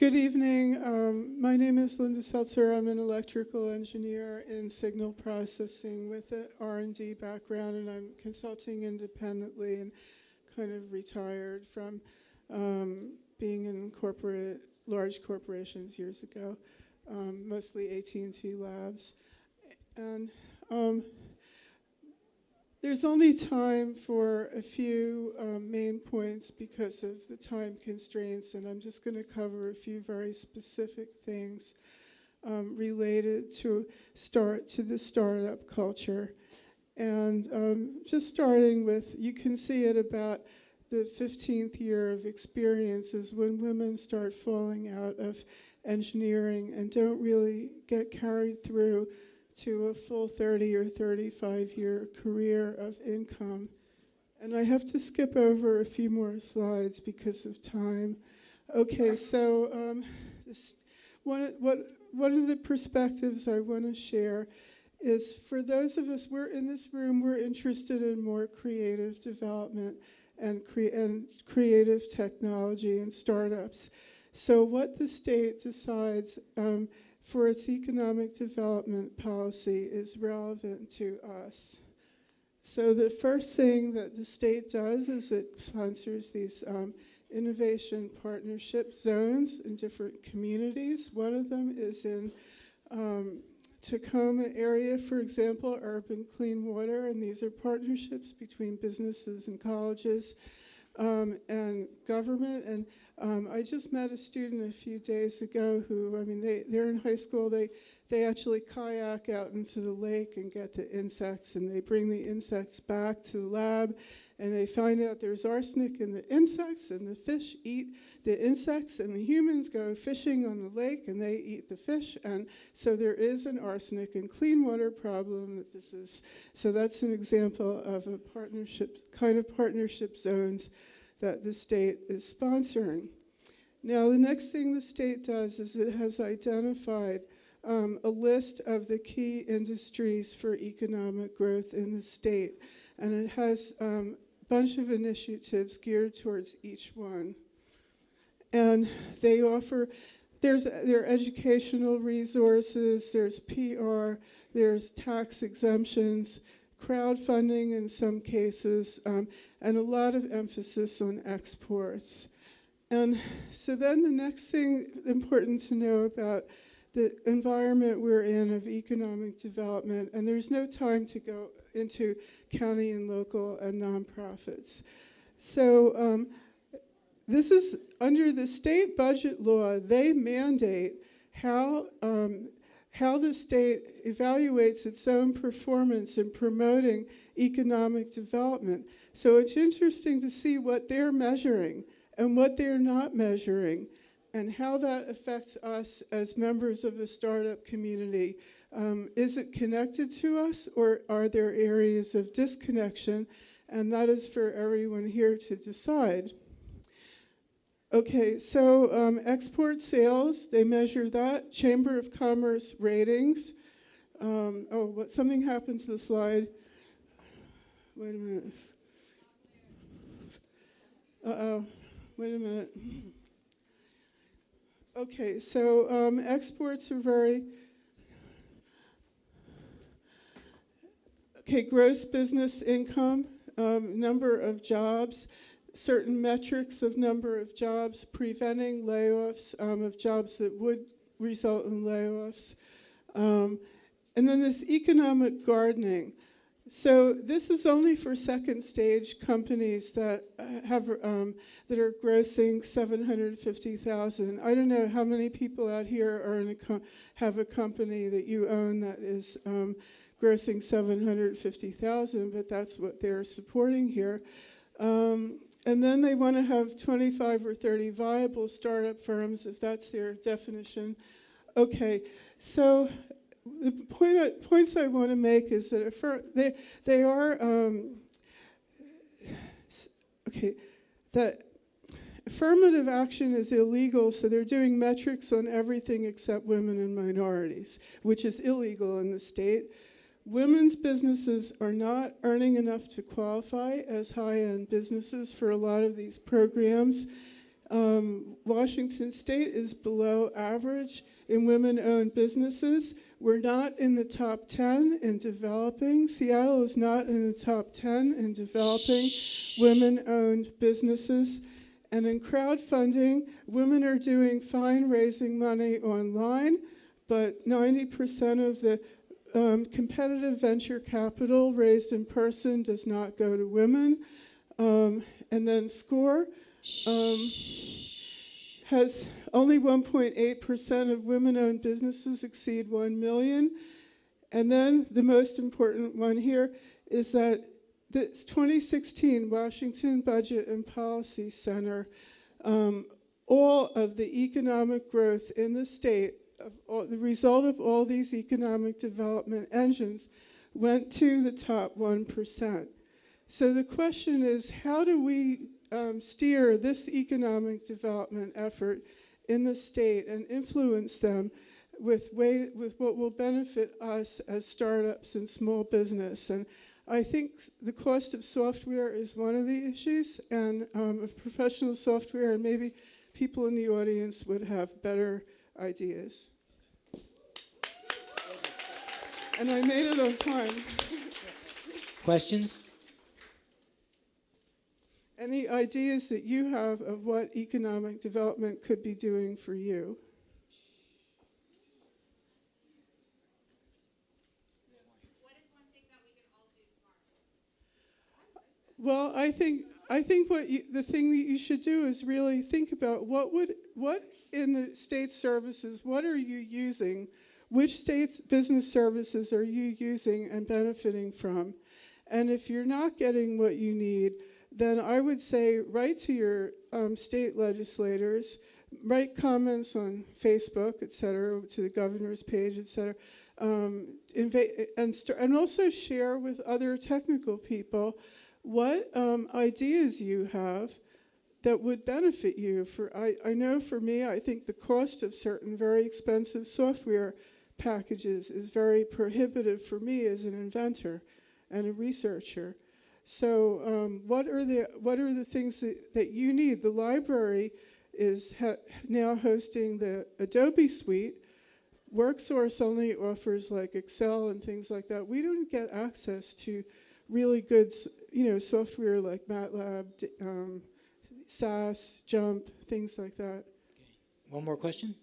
Good evening. My name is Linda Seltzer. I'm an electrical engineer in signal processing with an R&D background, and I'm consulting independently and kind of retired from being in large corporations years ago, mostly AT&T Labs. And there's only time for a few main points because of the time constraints, and I'm just going to cover a few very specific things related to the startup culture. And just starting with, you can see at about the 15th year of experience is when women start falling out of engineering and don't really get carried through to a full 30 or 35-year career of income. And I have to skip over a few more slides because of time. Okay, so one of the perspectives I want to share is for those of us, we're in this room, we're interested in more creative development and creative technology and startups. So what the state decides for its economic development policy is relevant to us. So the first thing that the state does is it sponsors these innovation partnership zones in different communities. One of them is in Tacoma area, for example, urban clean water, and these are partnerships between businesses and colleges and government. And I just met a student a few days ago who, they're in high school. They actually kayak out into the lake and get the insects, and they bring the insects back to the lab, and they find out there's arsenic in the insects, and the fish eat the insects, and the humans go fishing on the lake, and they eat the fish. And so there is an arsenic and clean water problem that this is. So that's an example of a partnership zones that the state is sponsoring. Now, the next thing the state does is it has identified a list of the key industries for economic growth in the state, and it has a bunch of initiatives geared towards each one. And they offer, there are educational resources, there's PR, there's tax exemptions, crowdfunding in some cases, and a lot of emphasis on exports. And so then the next thing important to know about the environment we're in of economic development, and there's no time to go into county and local and nonprofits. So this is under the state budget law, they mandate how the state evaluates its own performance in promoting economic development. So it's interesting to see what they're measuring and what they're not measuring, and how that affects us as members of a startup community. Is it connected to us, or are there areas of disconnection? And that is for everyone here to decide. Okay, so export sales, they measure that. Chamber of Commerce ratings. Something happened to the slide. Wait a minute. Wait a minute. Okay, so exports are gross business income, number of jobs, certain metrics of number of jobs, preventing layoffs of jobs that would result in layoffs. And then this economic gardening. So this is only for second stage companies that that are grossing 750,000. I don't know how many people out here are have a company that you own that is grossing 750,000, but that's what they're supporting here. And then they want to have 25 or 30 viable startup firms, if that's their definition. Okay, so the points I want to make is that that affirmative action is illegal, so they're doing metrics on everything except women and minorities, which is illegal in the state. Women's businesses are not earning enough to qualify as high-end businesses for a lot of these programs. Washington State is below average in women-owned businesses. We're not in the top 10 in developing. Seattle is not in the top 10 in developing women-owned businesses. And in crowdfunding, women are doing fine raising money online, but 90% of the competitive venture capital raised in person does not go to women. And then SCORE has only 1.8% of women-owned businesses exceed 1 million. And then the most important one here is that the 2016 Washington Budget and Policy Center, all of the economic growth in the state, the result of all these economic development engines went to the top 1%. So the question is, how do we steer this economic development effort in the state and influence them with what will benefit us as startups and small business? And I think the cost of software is one of the issues, and of professional software, and maybe people in the audience would have better ideas. And I made it on time. Questions? Any ideas that you have of what economic development could be doing for you? What is one thing that we can all do tomorrow? Well, I think the thing that you should do is really think about what in the state services, what are you using? Which state's business services are you using and benefiting from? And if you're not getting what you need, then I would say write to your state legislators, write comments on Facebook, et cetera, to the governor's page, et cetera, and also share with other technical people what ideas you have that would benefit you. I know for me, I think the cost of certain very expensive software packages is very prohibitive for me as an inventor and a researcher. So what are the things that you need? The library is now hosting the Adobe suite. WorkSource only offers like Excel and things like that. We don't get access to really good, software like MATLAB, SAS, Jump, things like that. Okay. One more question?